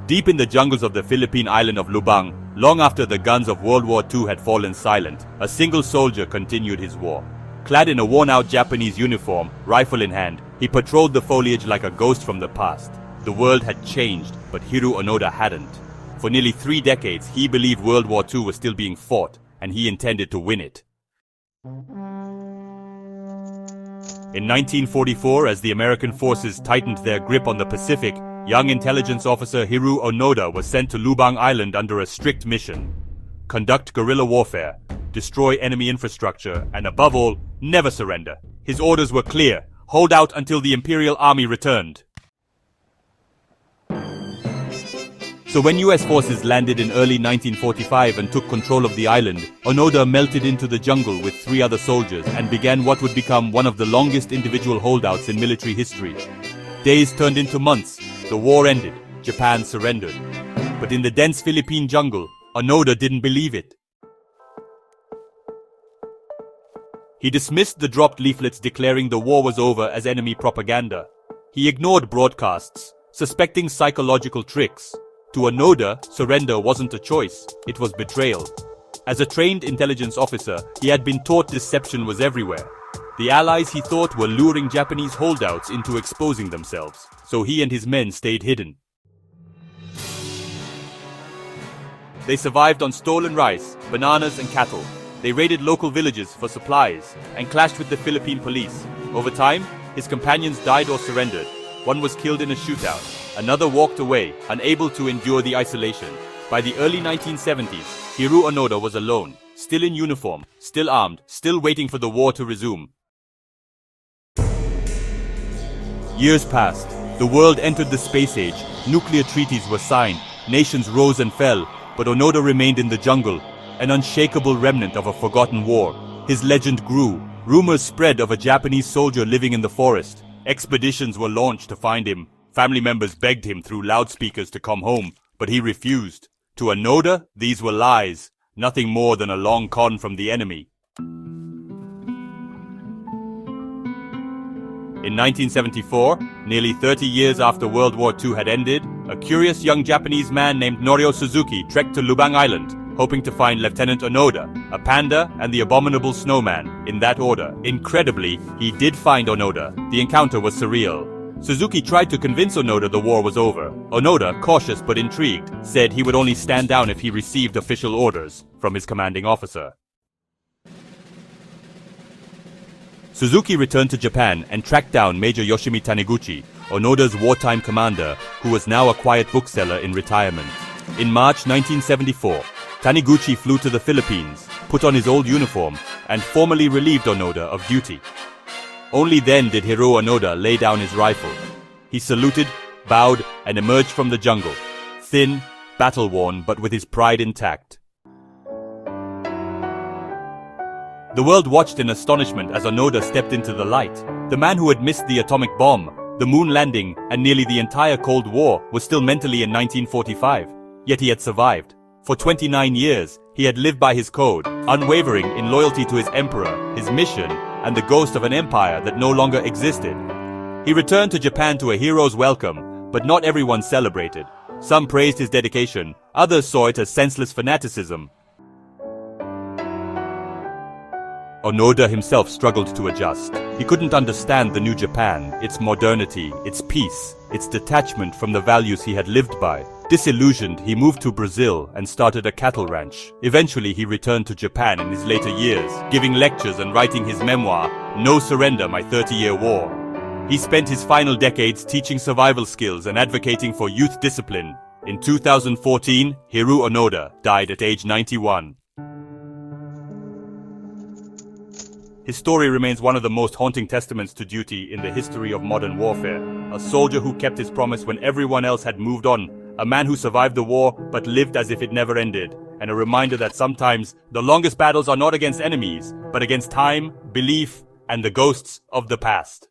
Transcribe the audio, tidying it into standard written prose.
Deep in the jungles of the Philippine island of Lubang, long after the guns of World War II had fallen silent, a single soldier continued his war. Clad in a worn-out Japanese uniform, rifle in hand, he patrolled the foliage like a ghost from the past. The world had changed, but Hiroo Onoda hadn't. For nearly 3 decades, he believed World War II was still being fought, and he intended to win it. In 1944, as the American forces tightened their grip on the Pacific, young intelligence officer Hiroo Onoda was sent to Lubang Island under a strict mission. Conduct guerrilla warfare, destroy enemy infrastructure, and above all, never surrender. His orders were clear: hold out until the Imperial Army returned. So when US forces landed in early 1945 and took control of the island, Onoda melted into the jungle with 3 other soldiers and began what would become one of the longest individual holdouts in military history. Days turned into months, the war ended, Japan surrendered. But in the dense Philippine jungle, Onoda didn't believe it. He dismissed the dropped leaflets declaring the war was over as enemy propaganda. He ignored broadcasts, suspecting psychological tricks. To Onoda, surrender wasn't a choice, it was betrayal. As a trained intelligence officer, he had been taught deception was everywhere. The allies, he thought, were luring Japanese holdouts into exposing themselves, so he and his men stayed hidden. They survived on stolen rice, bananas and cattle. They raided local villages for supplies and clashed with the Philippine police. Over time, his companions died or surrendered. One was killed in a shootout. Another walked away, unable to endure the isolation. By the early 1970s, Hiroo Onoda was alone, still in uniform, still armed, still waiting for the war to resume. Years passed. The world entered the space age. Nuclear treaties were signed. Nations rose and fell. But Onoda remained in the jungle, an unshakable remnant of a forgotten war. His legend grew. Rumors spread of a Japanese soldier living in the forest. Expeditions were launched to find him. Family members begged him through loudspeakers to come home, but he refused. To Onoda, these were lies, nothing more than a long con from the enemy. In 1974, nearly 30 years after World War II had ended, a curious young Japanese man named Norio Suzuki trekked to Lubang Island, hoping to find Lieutenant Onoda, a panda, and the abominable snowman, in that order. Incredibly, he did find Onoda. The encounter was surreal. Suzuki tried to convince Onoda the war was over. Onoda, cautious but intrigued, said he would only stand down if he received official orders from his commanding officer. Suzuki returned to Japan and tracked down Major Yoshimi Taniguchi, Onoda's wartime commander, who was now a quiet bookseller in retirement. In March 1974, Taniguchi flew to the Philippines, put on his old uniform, and formally relieved Onoda of duty. Only then did Hiroo Onoda lay down his rifle. He saluted, bowed, and emerged from the jungle, thin, battle-worn, but with his pride intact. The world watched in astonishment as Onoda stepped into the light. The man who had missed the atomic bomb, the moon landing, and nearly the entire Cold War was still mentally in 1945, yet he had survived. For 29 years, he had lived by his code, unwavering in loyalty to his emperor, his mission, and the ghost of an empire that no longer existed. He returned to Japan to a hero's welcome, but not everyone celebrated. Some praised his dedication, others saw it as senseless fanaticism. Onoda himself struggled to adjust. He couldn't understand the new Japan, its modernity, its peace, its detachment from the values he had lived by. Disillusioned, he moved to Brazil and started a cattle ranch. Eventually, he returned to Japan in his later years, giving lectures and writing his memoir, No Surrender, My 30-Year War. He spent his final decades teaching survival skills and advocating for youth discipline. In 2014, Hiroo Onoda died at age 91. His story remains one of the most haunting testaments to duty in the history of modern warfare. A soldier who kept his promise when everyone else had moved on. A man who survived the war but lived as if it never ended. And a reminder that sometimes the longest battles are not against enemies, but against time, belief, and the ghosts of the past.